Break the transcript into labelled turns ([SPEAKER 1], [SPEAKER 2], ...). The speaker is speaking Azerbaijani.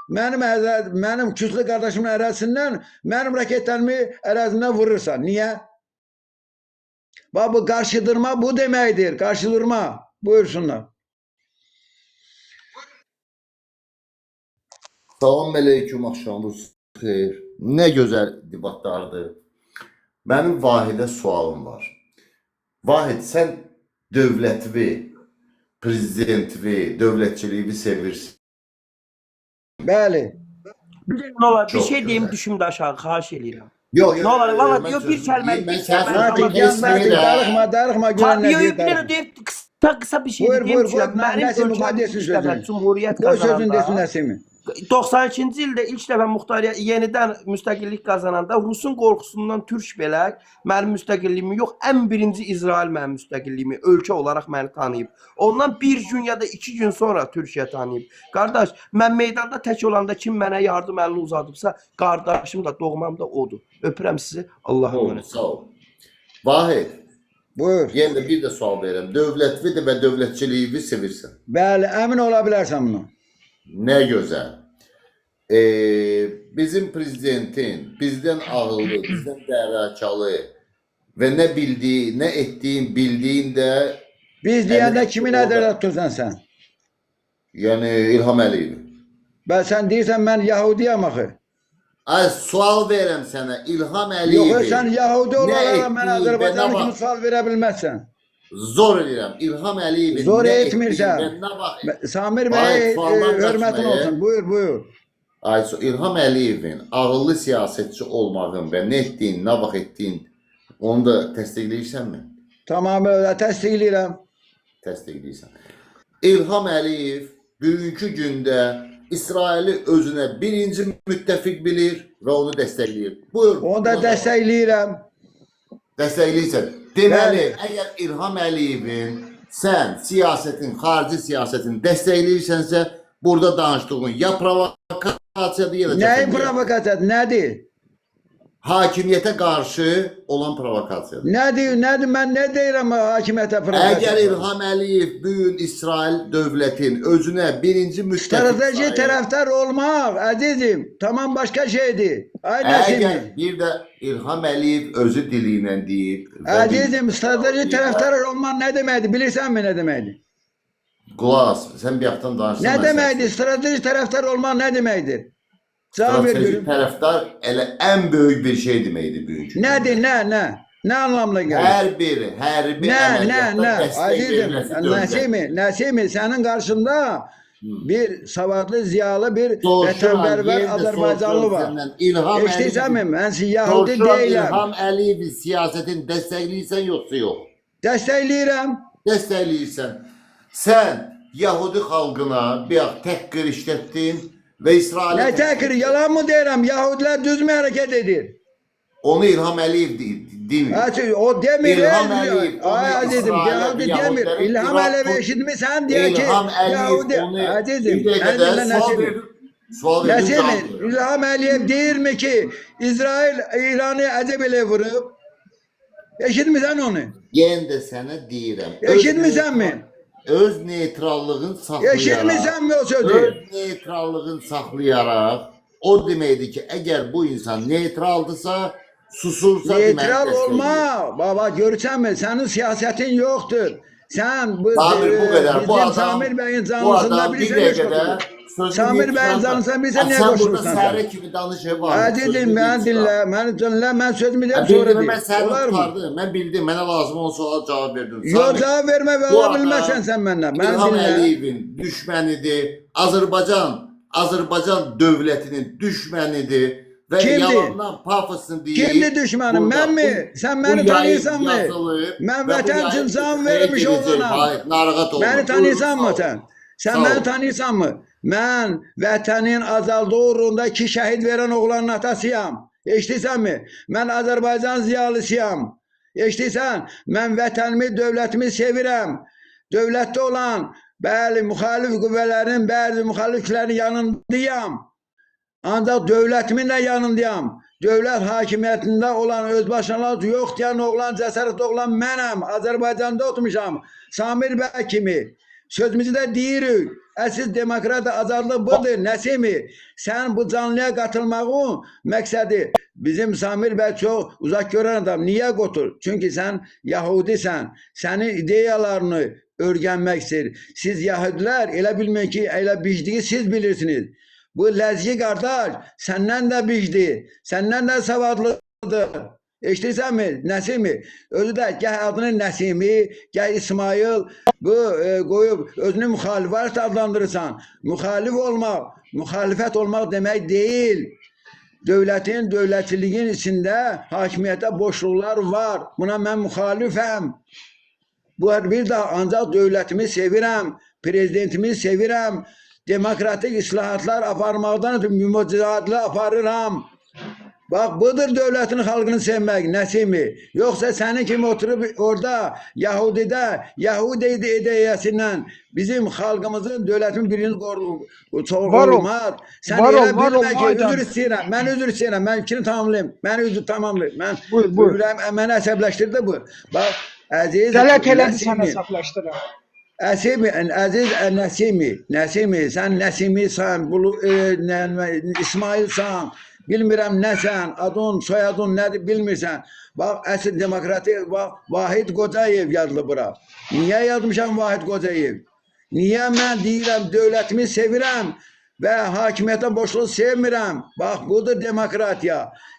[SPEAKER 1] mənim küslü qardaşımın ərazisindən mənim raketlərimi ərazindən vurursan. Niyə? Bax, bu qarşıdırma bu deməkdir. Qarşıdırma. Buyursunlar.
[SPEAKER 2] Salam aleyküm, axşamınız xeyir. Nə gözəl debatlardır. Mənim Vahidə sualım var. Vahid, sən dövlətvi, prezidentvi, dövlətçiliyi sevirsən.
[SPEAKER 1] Bəli.
[SPEAKER 3] Ne olar, bir
[SPEAKER 2] Çok
[SPEAKER 3] şey diyeyim,
[SPEAKER 2] güzel.
[SPEAKER 3] düşümdə aşağı, xahiş edirəm.
[SPEAKER 2] Yox,
[SPEAKER 3] Ne olar, valla
[SPEAKER 2] mən
[SPEAKER 3] diyor bir
[SPEAKER 2] sözüm
[SPEAKER 3] kəlmə,
[SPEAKER 2] deyim, mən
[SPEAKER 3] bir
[SPEAKER 2] səhv
[SPEAKER 3] kəlmə.
[SPEAKER 2] etdim.
[SPEAKER 1] Darıxma, görən
[SPEAKER 3] Yok,
[SPEAKER 1] nə
[SPEAKER 3] yok,
[SPEAKER 1] deyir.
[SPEAKER 3] deyib, kısa bir şey
[SPEAKER 1] Buyur,
[SPEAKER 3] diyeyim.
[SPEAKER 1] buyur, buyur.
[SPEAKER 3] Mənim
[SPEAKER 1] Nəsimi,
[SPEAKER 3] ölkəmin
[SPEAKER 1] desin
[SPEAKER 3] ilk
[SPEAKER 1] sözünü.
[SPEAKER 3] dəfə Cumhuriyyət
[SPEAKER 1] Qoy sözün desin
[SPEAKER 3] qazananda,
[SPEAKER 1] Nəsimi.
[SPEAKER 3] 92-ci ildə ilk dəfə Muxtariyyət yenidən müstəqillik qazananda Rusun qorxusundan Türk belə mənim müstəqilliyimi yox, ən birinci İsrail mənim müstəqilliyimi ölkə olaraq məni tanıyıb. Ondan bir gün ya da 2 gün sonra Türkiyə tanıyıb. Qardaş, mən meydanda tək olanda kim mənə yardım əlini uzadıbsa, qardaşım da, doğmam da odur. Öpürəm sizi. Allah'a emanet.
[SPEAKER 2] Sağ ol. Vahid,
[SPEAKER 1] Buyur.
[SPEAKER 2] yenə bir də sual verirəm. Dövlətvi və dövlətçiliyi sevirsən.
[SPEAKER 1] Bəli, əmin ola bilərsən bunu.
[SPEAKER 2] Nə gözəl. Bizim prezidentin bizdən ağıllı, bizdən dərakəlı və nə bildiyi, nə etdiyin, bildiyin də
[SPEAKER 1] Biz deyəndə kimi nəzərdə tutursan sən?
[SPEAKER 2] yəni İlham Əliyev.
[SPEAKER 1] Bəs sən deyirsən mən Yahudiyəm axı.
[SPEAKER 2] Ay, sual verirəm sənə. İlham Əliyev.
[SPEAKER 1] Yox, sən Yahudi olaraq mən
[SPEAKER 2] etdiyi və
[SPEAKER 1] Azərbaycanlı
[SPEAKER 2] nə
[SPEAKER 1] kimi
[SPEAKER 2] vaxt-
[SPEAKER 1] sual verə bilməzsən.
[SPEAKER 2] Zor edirəm. İlham Əliyevin
[SPEAKER 1] Zor
[SPEAKER 2] nə
[SPEAKER 1] etmirsən.
[SPEAKER 2] etdiyi və nə vaxt-
[SPEAKER 1] Samir
[SPEAKER 2] Vahid,
[SPEAKER 1] bəy,
[SPEAKER 2] sualdan
[SPEAKER 1] hörmətin
[SPEAKER 2] qaçmaya.
[SPEAKER 1] olsun. Buyur, buyur.
[SPEAKER 2] Ay, İlham Əliyevin ağıllı siyasetçi olmağın və nə etdiyin, nə vaxt etdiyin onu da təsdiqləyirsənmi?
[SPEAKER 1] Tamamilə təsdiqləyirəm.
[SPEAKER 2] Təsdiqləyirsən. İlham Əliyev bugünkü gündə İsraili özünə birinci müttəfiq bilir və onu dəstəkləyir. Buyur.
[SPEAKER 1] Onu da dəstəkləyirəm.
[SPEAKER 2] Dəstəkləyirsən. Deməli,
[SPEAKER 1] Bəli.
[SPEAKER 2] əgər İlham Əliyevin sən siyasetin, xarici siyasetin dəstəkləyirsənsə, burada danışdığın ya provokasiyadır, ya da
[SPEAKER 1] Nəyin
[SPEAKER 2] cəfəngiyat.
[SPEAKER 1] provokasiyası? Nədir?
[SPEAKER 2] Hakimiyyətə qarşı olan provokasiyadır.
[SPEAKER 1] Nədir? Mən nə deyirəm hakimiyyətə
[SPEAKER 2] Əgər
[SPEAKER 1] provokasiya?
[SPEAKER 2] İlham Əliyev bugün İsrail dövlətin özünə birinci müttəfiq
[SPEAKER 1] Strateji
[SPEAKER 2] sayır,
[SPEAKER 1] tərəfdar olmaq, əzizim, tamam başqa şeydir. Ay Nəsimi.
[SPEAKER 2] əgər bir də İlham Əliyev özü dili ilə deyib, və
[SPEAKER 1] Əzizim, strateji tərəfdar olmaq nə deməkdir? Bilirsənmi nə deməkdir?
[SPEAKER 2] qulaq as, sən bir yaxdan danışsan.
[SPEAKER 1] Nə deməkdir? Strateji tərəfdar olmaq nə deməkdir? Cavab ver
[SPEAKER 2] Strateji
[SPEAKER 1] görüm.
[SPEAKER 2] tərəfdar elə ən böyük bir şey deməkdir bugünkü.
[SPEAKER 1] Nədir, nə? Nə anlamına gəlir?
[SPEAKER 2] Hər bir hərbi
[SPEAKER 1] Nə?
[SPEAKER 2] əməliyyatda dəstək
[SPEAKER 1] Əzizim,
[SPEAKER 2] verilməsi dövlət.
[SPEAKER 1] Nəsimi, sənin qarşında bir savadlı, ziyalı, bir
[SPEAKER 2] Soruşuram,
[SPEAKER 1] vətənpərvər
[SPEAKER 2] yenə də
[SPEAKER 1] Azərbaycanlı var.
[SPEAKER 2] soruşuram səndən. İlham
[SPEAKER 1] Eşidirsənmi?
[SPEAKER 2] Əliyev-
[SPEAKER 1] Mən Yahudi
[SPEAKER 2] Soruşuram,
[SPEAKER 1] deyiləm.
[SPEAKER 2] İlham Əliyevin siyasetini dəstəkləyirsən yoxsa yox?
[SPEAKER 1] Dəstəkləyirəm.
[SPEAKER 2] Dəstəkləyirsən. Sən Yahudi xalqına bir təhqir işlətdin və İsrail
[SPEAKER 1] Nə təkrir, yalan mı deyirəm? Yahudilər düzmü hərəkət edir?
[SPEAKER 2] onu İlham Əliyev demir.
[SPEAKER 1] O demir.
[SPEAKER 2] İlham Əliyev onu
[SPEAKER 1] Ay azizim,
[SPEAKER 2] İsrail'e,
[SPEAKER 1] Yahudi demir.
[SPEAKER 2] Yahudilərin
[SPEAKER 1] İlham
[SPEAKER 2] İraq-
[SPEAKER 1] Əliyev eşitmisən deyir ki,
[SPEAKER 2] İlham
[SPEAKER 1] Yahudi.
[SPEAKER 2] Əliyev onu
[SPEAKER 1] Azizim,
[SPEAKER 2] bir dəqiqədə sual verdim,
[SPEAKER 1] Nəsimi,
[SPEAKER 2] cavab ver.
[SPEAKER 1] İlham Əliyev deyirmi ki, İsrail İranı əcəb elə vurub? Eşitmisən onu?
[SPEAKER 2] Yenə də sənə deyirəm.
[SPEAKER 1] Eşitmisənmi?
[SPEAKER 2] Öz neytrallığın saxlayaraq.
[SPEAKER 1] Eşitmisənmi o sözü?
[SPEAKER 2] Öz neytrallığın saxlayaraq o deməkdir ki, əgər bu insan neytraldırsa, susursa
[SPEAKER 1] Neytral
[SPEAKER 2] demək
[SPEAKER 1] olma. Baba görürsənmi? Sənin siyasetin yoxdur. Sən bu
[SPEAKER 2] Samir bu qədər. Bu
[SPEAKER 1] bizim
[SPEAKER 2] adam,
[SPEAKER 1] Samir bəyin
[SPEAKER 2] bu
[SPEAKER 1] canlısında
[SPEAKER 2] adam bir
[SPEAKER 1] bilirsən
[SPEAKER 2] dəqiqədə sözünü
[SPEAKER 1] Samir bəyin
[SPEAKER 2] yetirən-
[SPEAKER 1] canlısında bilirsən niyə
[SPEAKER 2] Sən burada
[SPEAKER 1] qoşulursan sən?
[SPEAKER 2] səhərə kimi danışır var.
[SPEAKER 1] Əzizim, mən dinlə, məni dinlə, mən sözümü deyim sonra
[SPEAKER 2] Bildim,
[SPEAKER 1] deyim.
[SPEAKER 2] mən səni
[SPEAKER 1] Olar mı?
[SPEAKER 2] tutardım. Mən bildim, mənə lazım olan suala cavab verdim.
[SPEAKER 1] Yox, cavab vermə və
[SPEAKER 2] bu
[SPEAKER 1] ola
[SPEAKER 2] adam
[SPEAKER 1] bilməsən sən məndən. Məni
[SPEAKER 2] İlham
[SPEAKER 1] dinlə.
[SPEAKER 2] Əliyevin düşmənidir. Azərbaycan dövlətinin düşmənidir və
[SPEAKER 1] Kimdir?
[SPEAKER 2] yalandan pafosunu deyir.
[SPEAKER 1] Kimdir düşmənim? Mənmi? Sən məni tanıyırsanmı? Mən vətən üçün can vermiş olanam.
[SPEAKER 2] Hayır, narahat olma.
[SPEAKER 1] Məni tanıyırsanmı
[SPEAKER 2] Buyurun,
[SPEAKER 1] sən? Sən
[SPEAKER 2] Sağ ol.
[SPEAKER 1] məni tanıyırsanmı? Mən vətənin azaldığı uğrunda 2 şəhid verən oğlanın atasıyam. Eşidirsənmi? Mən Azərbaycan ziyalısıyam. Eşidirsən? Mən vətənimi, dövlətimi sevirəm. Dövlətdə olan, bəli, müxalif qüvvələrin, bəzi müxaliflərin yanındayam. Ancaq dövlətimin də yanındayam. Dövlət hakimiyyətində olan özbaşınalar yox deyən oğlan, cəsarətli oğlan mənəm. Azərbaycanda oturmuşam. Samir bəy kimi. Sözümüzü də deyirik. Əsas demokrat azadlıq budur. Nəsimi? Sən bu canlıya qatılmağın məqsədi bizim Samir bəy çox uzaq görən adam. Niyə qotur? Çünki sən Yahudisən. Sənin ideyalarını öyrənmək istəyir. Siz Yahudilər elə bilməyin ki, elə bicdiyi siz bilirsiniz. Bu Ləzgi qardaş səndən də bicdi, səndən də savadlıdır. Eşitirsənmi? Nəsimi? Özü də gəh adını Nəsimi, gəh İsmail bu qoyub özünü müxalifət adlandırırsan. Müxalifət olmaq demək deyil. Dövlətin, dövlətçiliyin içində hakimiyyətə boşluqlar var. Buna mən müxalifəm. Bu bir də ancaq dövlətimi sevirəm, prezidentimi sevirəm. Demokratik islahatlar aparmaqdan ötürü mücadilə aparıram. Bax, budur dövlətin xalqını sevmək, Nəsimi. Yoxsa sənin kimi oturub orada Yahudidə, Yahudi ideyasından bizim xalqımızın, dövlətin birini qorumaz. Sən elə bilmə ki, üzr istəyirəm, mən üzr istəyirəm, mən fikrini tamamlayayım, mən üzr tamamlayayım. Mən əsəbləşdirdi bu. Bax, əziz
[SPEAKER 4] Qələt elədi sən
[SPEAKER 1] Nəsimi.
[SPEAKER 4] hesablaşdırır.
[SPEAKER 1] Əziz Nəsimi, sən Nəsimisən, İsmailsən, bilmirəm nəsən, adın, soyadın nədir bilmirsən. Bax, əsl demokratik, Vahid Qocayev yazılı bura. Niyə yazmışam Vahid Qocayev? Niyə mən deyirəm, dövlətimi sevirəm və hakimiyyətə boşluq sevmirəm? Bax, budur demokratiya.